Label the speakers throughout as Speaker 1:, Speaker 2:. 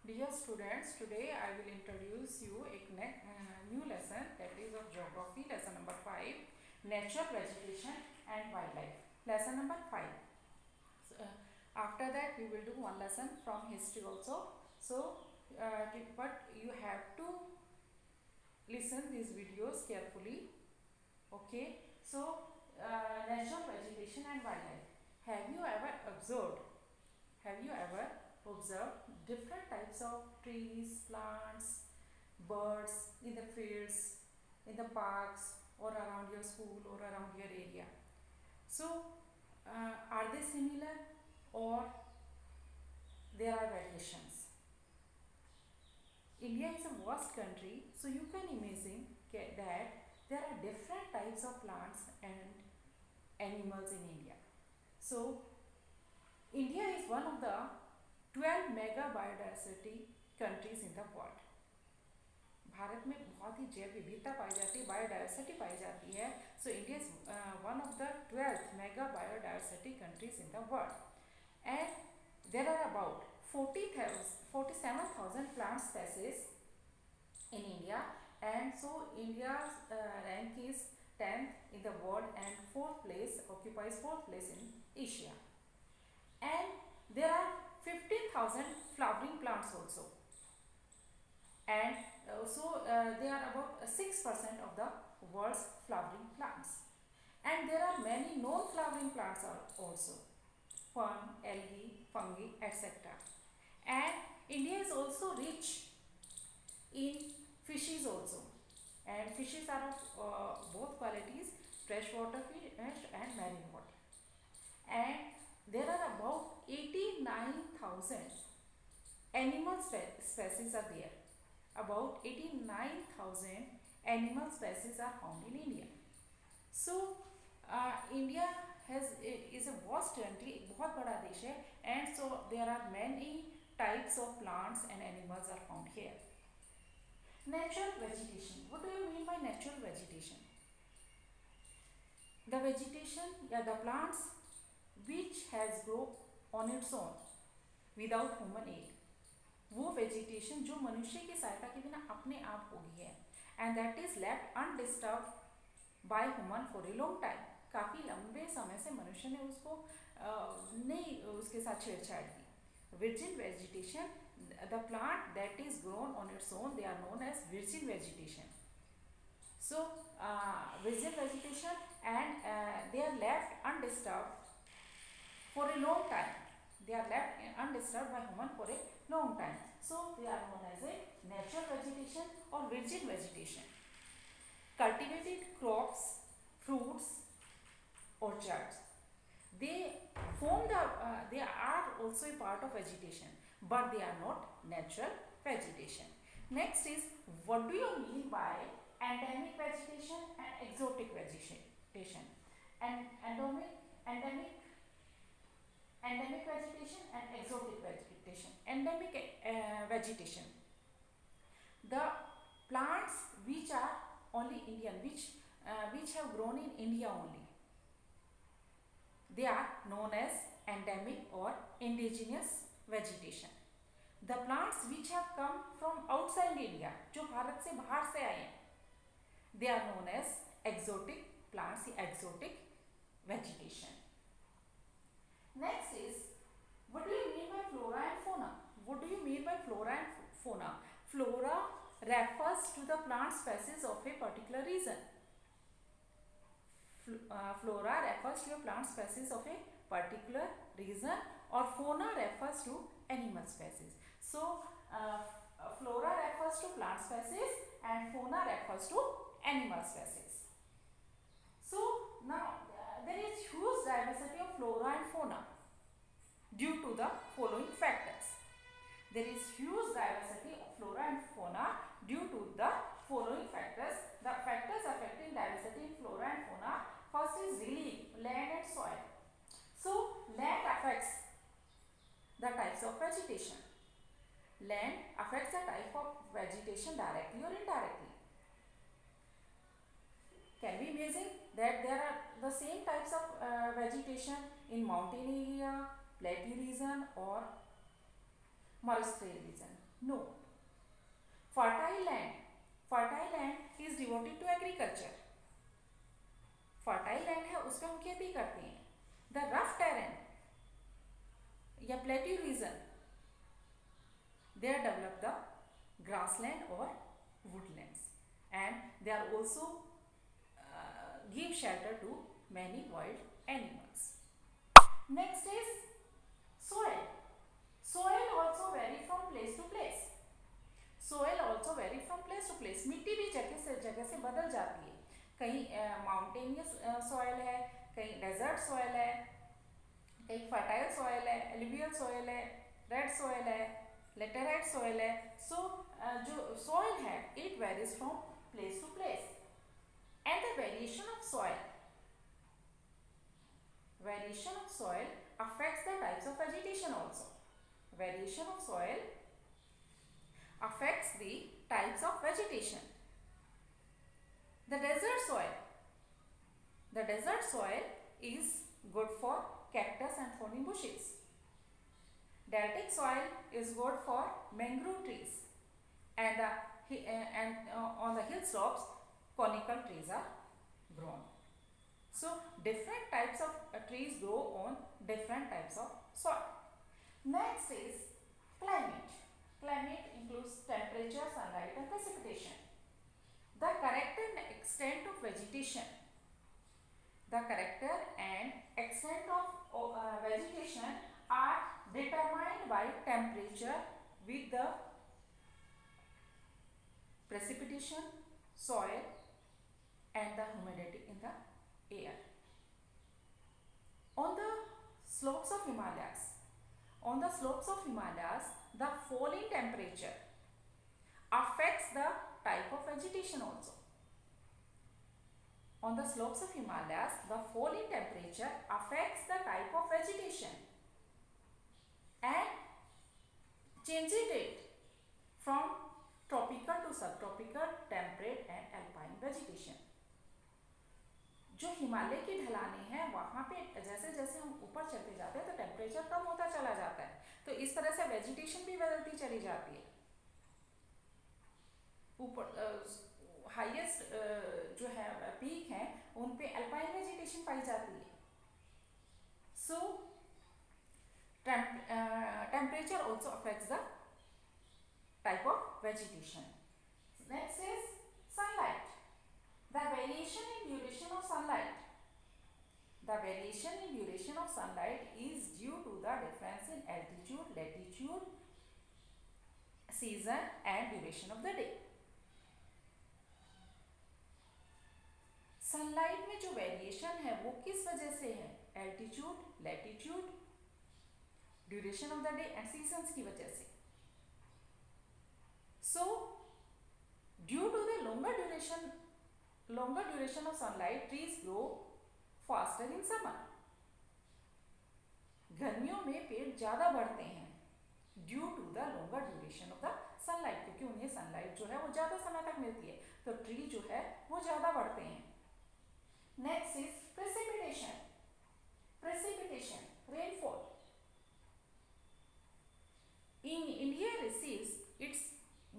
Speaker 1: Dear students, today I will introduce you a new lesson, that is of geography, lesson number 5, natural vegetation and wildlife. Lesson number 5. So, after that we will do one lesson from history also. So, but you have to listen these videos carefully. Okay. So, natural vegetation and wildlife. Have you ever observed Have you ever observed different types of trees, plants, birds in the fields, in the parks, or around your school or around your area? So, are they similar or there are variations? India is a vast country, so you can imagine that there are different types of plants and animals in India. So, India is one of the 12 mega biodiversity countries in the world. Bharat में बहुत ही जैव विविधता पाई जाती है, biodiversity पाई जाती है. So India is one of the 12th mega biodiversity countries in the world and there are about 47,000 plant species in India, and so India's rank is 10th in the world and occupies fourth place in Asia. And there are 15,000 flowering plants also, and they are about 6% of the world's flowering plants. And there are many non-flowering plants also, fern, algae, fungi, etc. And India is also rich in fishes also, and fishes are of both qualities, freshwater fish and marine water. And there are about 89,000 animal species are there. About 89,000 animal species are found in India. So India is a vast country, बहुत बड़ा देश है, and so there are many types of plants and animals are found here. Natural vegetation. What do you mean by natural vegetation? The vegetation, the plants which has grown on its own without human aid. वो vegetation जो मनुष्य की सहायता के बिना अपने आप होगी है, and that is left undisturb by human for a long time. काफ़ी लंबे समय से मनुष्य ने उसको नहीं उसके साथ छेड़छाड़ की. virgin vegetation, the plant that is grown on its own, they are known as virgin vegetation. So virgin vegetation, and they are left undisturbed for a long time. They are left undisturbed by human for a long time. So they are known as a natural vegetation or virgin vegetation. Cultivated crops, fruits, orchards, they they are also a part of vegetation, but they are not natural vegetation. Next is, what do you mean by endemic vegetation and exotic vegetation? And endemic vegetation and exotic vegetation. Endemic vegetation, the plants which are only Indian, which have grown in India only, they are known as endemic or indigenous vegetation. The plants which have come from outside India, जो भारत से बाहर से आए हैं, they are known as exotic plants, exotic vegetation. Next is, what do you mean by flora and fauna? What do you mean by flora and fauna? Flora refers to the plant species of a particular region. Flora refers to a plant species of a particular region, or fauna refers to animal species. So flora refers to plant species and fauna refers to animal species. So now there is huge diversity of flora and fauna due to the following factors. There is huge diversity of flora and fauna due to the following factors. The factors affecting diversity in flora and fauna, first is relief, land and soil. So land affects the types of vegetation. Land affects the type of vegetation directly or indirectly. Can we imagine that there are the same types of vegetation in mountain area, plateau region, or Monastery region. No. Fertile land. Fertile land is devoted to agriculture. Fertile land है उसमें हम खेती करते हैं. The rough terrain या plateau region, they are developed the grassland or woodlands, and they are also give shelter to many wild animals. Next is soil. Soil also vary from place to place. Soil also vary from place to place. मिट्टी भी जगह से बदल जाती है. कहीं mountainous soil है, कहीं डेजर्ट सॉइल है, कहीं फर्टाइल सॉइल है, एलुवियल सॉइल है, रेड सॉइल है, लेटेराइट सॉइल है. सो जो सॉइल है it varies from place to place. And the variation of soil affects the types of vegetation also. Variation of soil affects the types of vegetation. The desert soil is good for cactus and thorny bushes. Deltic soil is good for mangrove trees, and on the hill slopes conical trees are grown. So different types of trees grow on different types of soil. Next is climate. Climate includes temperature, sunlight and precipitation. The character and extent of vegetation. The character and extent of vegetation are determined by temperature with the precipitation, soil and the humidity in the air. On the slopes of Himalayas, the fall in temperature affects the type of vegetation also. On the slopes of Himalayas, the fall in temperature affects the type of vegetation and changes it from tropical to subtropical, temperate and alpine vegetation. जो हिमालय की ढलानें हैं वहाँ पे जैसे जैसे हम ऊपर चलते जाते हैं तो टेम्परेचर कम होता चला जाता है, तो इस तरह से वेजिटेशन भी बदलती चली जाती है. ऊपर हाईएस्ट जो है पीक है उन पे अल्पाइन वेजिटेशन पाई जाती है. सो temperature also affects the type of vegetation. Next is sunlight. The variation in duration of sunlight. The variation in duration of sunlight is due to the difference in altitude, latitude, season and duration of the day. Sunlight में जो variation है वो किस वजह से है? Altitude, latitude, duration of the day and seasons की वजह से. So, due to the longer duration of sunlight, trees grow faster in summer. गर्मियों में पेड़ ज़्यादा बढ़ते हैं due to the longer duration of the sunlight, क्योंकि उन्हें sunlight जो है वो ज़्यादा समय तक मिलती है, तो ट्री जो है वो ज़्यादा बढ़ते हैं. Next is precipitation. Precipitation, rainfall. India receives its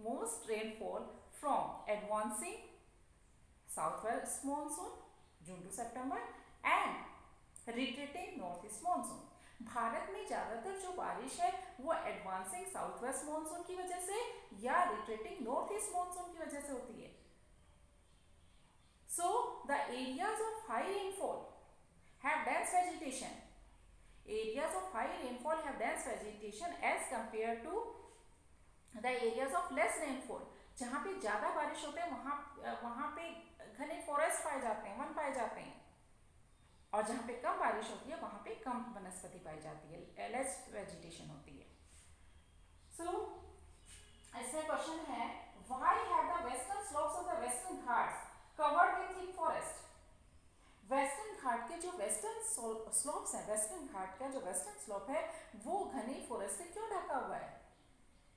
Speaker 1: most rainfall from advancing southwest monsoon June to September and retreating northeast monsoon. Bharat में ज़्यादातर जो बारिश है वो एडवांसिंग साउथ वेस्ट मानसून की वजह से या रिट्रेटिंग नॉर्थ ईस्ट मानसून की वजह से होती है. So the areas of high rainfall have dense vegetation. Areas of high rainfall have dense vegetation as compare to the areas of less rainfall. जहाँ पे ज़्यादा बारिश होते हैं वहाँ पे घने फॉरेस्ट पाए जाते हैं, वन पाए जाते हैं, और जहाँ पे कम बारिश होती है वहाँ पे कम वनस्पति पाई जाती है, लेस वेजिटेशन होती है. सो इसमें क्वेश्चन है, why have the western slopes of the Western Ghats covered with thick forest. Western Ghat के जो वेस्टर्न स्लोप्स हैं, वेस्टर्न घाट का जो वेस्टर्न स्लोप है वो घने फॉरेस्ट से क्यों ढका हुआ है?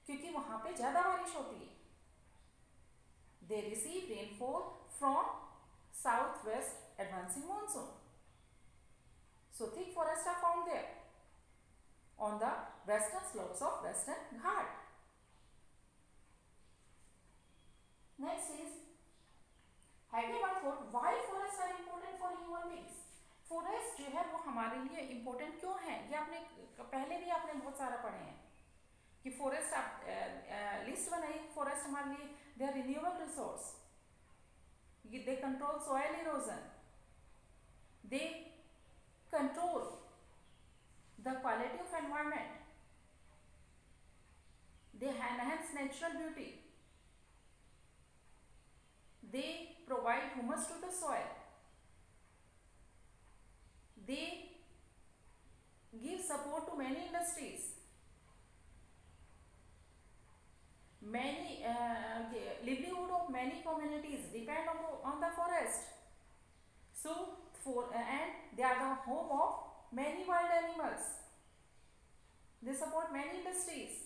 Speaker 1: क्योंकि वहाँ पे ज़्यादा बारिश होती है. They receive rainfall from southwest advancing monsoon. So thick forests are found there. on the western slopes of Western Ghat. Next is, have you ever thought why forests are important for human beings? Forest जो है वो हमारे लिए important क्यों है, ये आपने पहले भी आपने बहुत सारा पढ़े हैं कि फॉरेस्ट, आप लिस्ट बनाइए, फॉरेस्ट हमारे लिए they are renewable resource, they control soil erosion, they control the quality of environment, they enhance natural beauty, they provide humus to the soil, they give support to many industries, many livelihood of many communities depend on the forest. So and they are the home of many wild animals, they support many industries,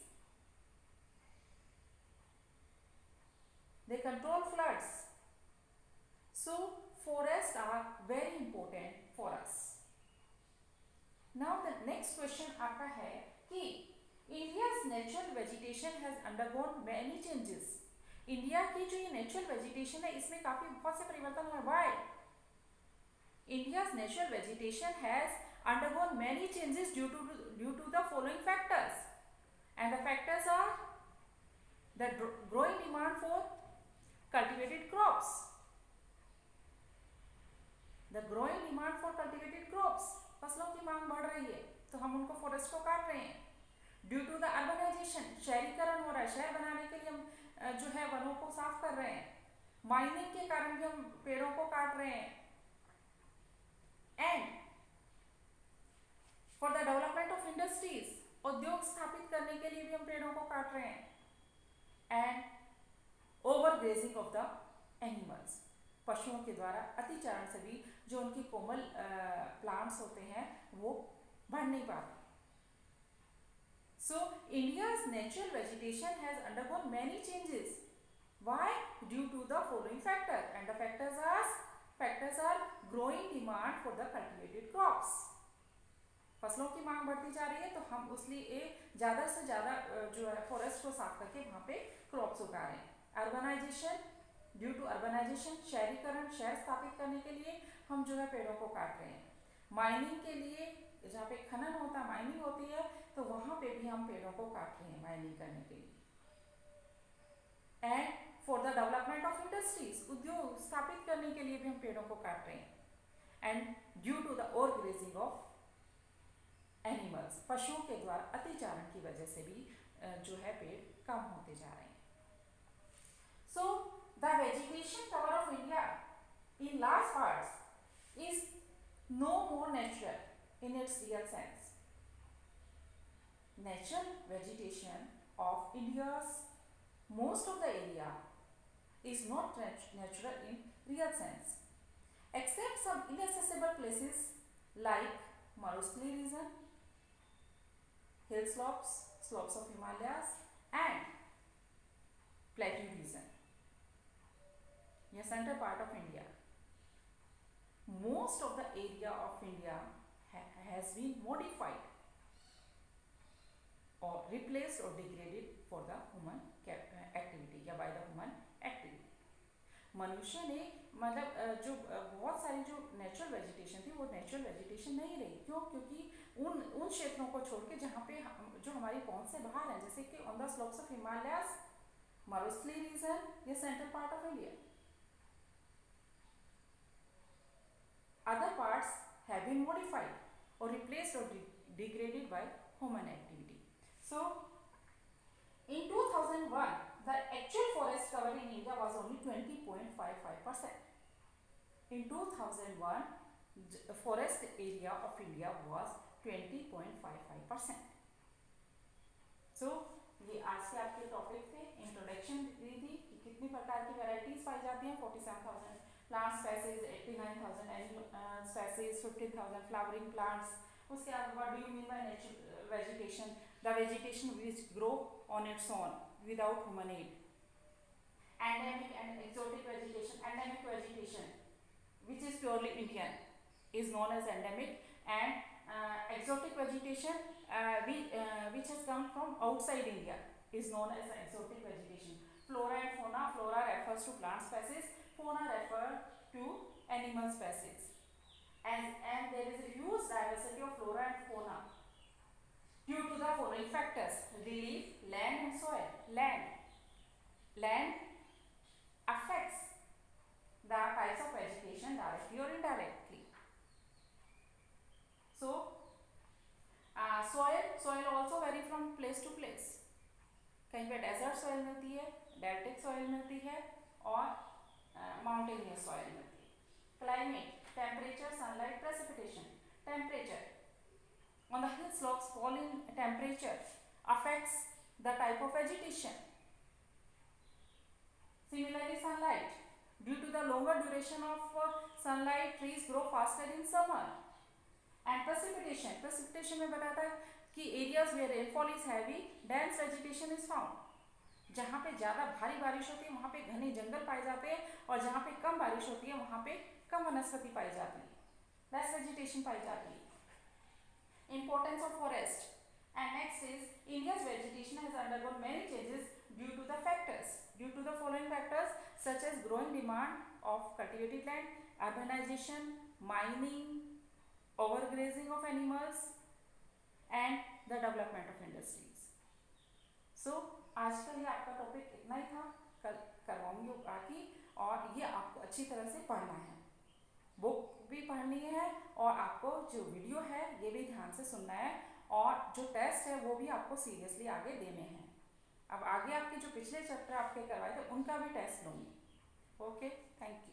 Speaker 1: they control floods. So forests are very important for us. Now the next question आपका है कि India's natural vegetation has undergone many changes. India की जो ये natural vegetation है इसमें काफी बहुत से परिवर्तन हुए. Why? India's natural vegetation has undergone many changes due to the following factors, and the factors are the growing demand for cultivated crops, the growing demand for cultivated crops, फसलों की मांग बढ़ रही है तो हम उनको फॉरेस्ट को काट रहे हैं. ड्यू टू द अर्बनाइजेशन, शहरीकरण हो रहा है, शहर बनाने के लिए हम जो है वनों को साफ कर रहे हैं. माइनिंग के कारण भी हम पेड़ों को काट रहे हैं. And for the development of industries, उद्योग स्थापित करने के लिए भी हम पेड़ों को काट रहे हैं. And overgrazing of the animals, पशुओं के द्वारा अतिचारण से भी जो उनकी कोमल प्लांट्स होते हैं वो बढ़ नहीं पाते. So India's natural vegetation has undergone many changes. Why? Due to the following factor, and the factors are growing demand for the cultivated crops. फसलों की मांग बढ़ती जा रही है तो हम उसलिए ज़्यादा से ज़्यादा जो है फॉरेस्ट को साफ करके वहाँ पे क्रॉप्स उगा रहे हैं. अर्बनाइजेशन, ड्यू टू अर्बनाइजेशन, शहरीकरण, शहर स्थापित करने के लिए हम जो है पेड़ों को काट रहे हैं. माइनिंग के लिए, जहाँ पे खनन होता है, माइनिंग होती है, तो वहाँ पे भी हम पेड़ों को काट रहे हैं माइनिंग करने के लिए. And for the development of industries, उद्योग स्थापित करने के लिए भी हम पेड़ों को काट रहे हैं. And due to the overgrazing of animals, पशुओं के द्वारा अतिचारण की वजह से भी जो है पेड़ कम होते जा रहे हैं. So the vegetation cover of India in large parts is no more natural in its real sense. Natural vegetation of India's most of the area is not natural in real sense, except some inaccessible places like Marusli region, hill slopes, slopes of Himalayas, and plateau region. Yeah, center part of India. Most of the area of India has been modified or replaced or degraded for the human activity या by the human activity. मनुष्य ने मतलब जो बहुत सारी जो natural vegetation थी वो नेचुरल वेजिटेशन नहीं रही. क्यों? क्योंकि उन क्षेत्रों को छोड़ के जहाँ पे जो हमारी पहुँच से बाहर हैं, जैसे कि on the slopes of Himalayas, Marusthali region, या central part of India, other parts have been modified or replaced or degraded by human activity. So in 2001 the actual forest cover in India was only 20.55%. In 2001 the forest area of India was 20.55%. So ये आज के आपके topic थे. Introduction दी थी कि कितनी प्रकार की वैरायटीज पाई जाती हैं. 47,000 plant species, 89,000 animal species, 15,000 flowering plants. उसके बाद what do you mean by natural vegetation? The vegetation which grow on its own without human aid. Endemic and exotic vegetation. Endemic vegetation which is purely Indian is known as endemic, and exotic vegetation which has come from outside India is known as exotic vegetation. Flora and fauna. Flora refers to plant species. Fauna refer to animal species. And there is a huge diversity of flora and fauna due to the following factors: relief, land and soil. Land affects the types of vegetation directly or indirectly. So soil also vary from place to place. कहीं पे desert soil मिलती है, deltaic soil मिलती है और mountainous soil मिलती है. Climate, temperature, sunlight, precipitation. Temperature, on the hill slopes fall in temperature affects the type of vegetation. Similarly, sunlight, due to the longer duration of sunlight, trees grow faster in summer. And precipitation में बताता है कि areas where rainfall is heavy, dense vegetation is found. जहाँ पे ज़्यादा भारी बारिश होती है वहाँ पे घने जंगल पाए जाते हैं और जहाँ पे कम बारिश होती है वहाँ पे कम वनस्पति पाई जाती है, less vegetation पाई जाती है. Importance of forest. And next is India's vegetation has undergone many changes due to the following factors such as growing demand of cultivated land, urbanization, mining, overgrazing of animals and the development of industries. So आज का ये आपका topic इतना ही था. कल करवाऊंगी बाकी और ये आपको अच्छी तरह से पढ़ना है, बुक भी पढ़नी है और आपको जो वीडियो है ये भी ध्यान से सुनना है और जो टेस्ट है वो भी आपको सीरियसली आगे देने हैं. अब आगे आपके जो पिछले चैप्टर आपके करवाए थे उनका भी टेस्ट लूँगी. Okay, thank you.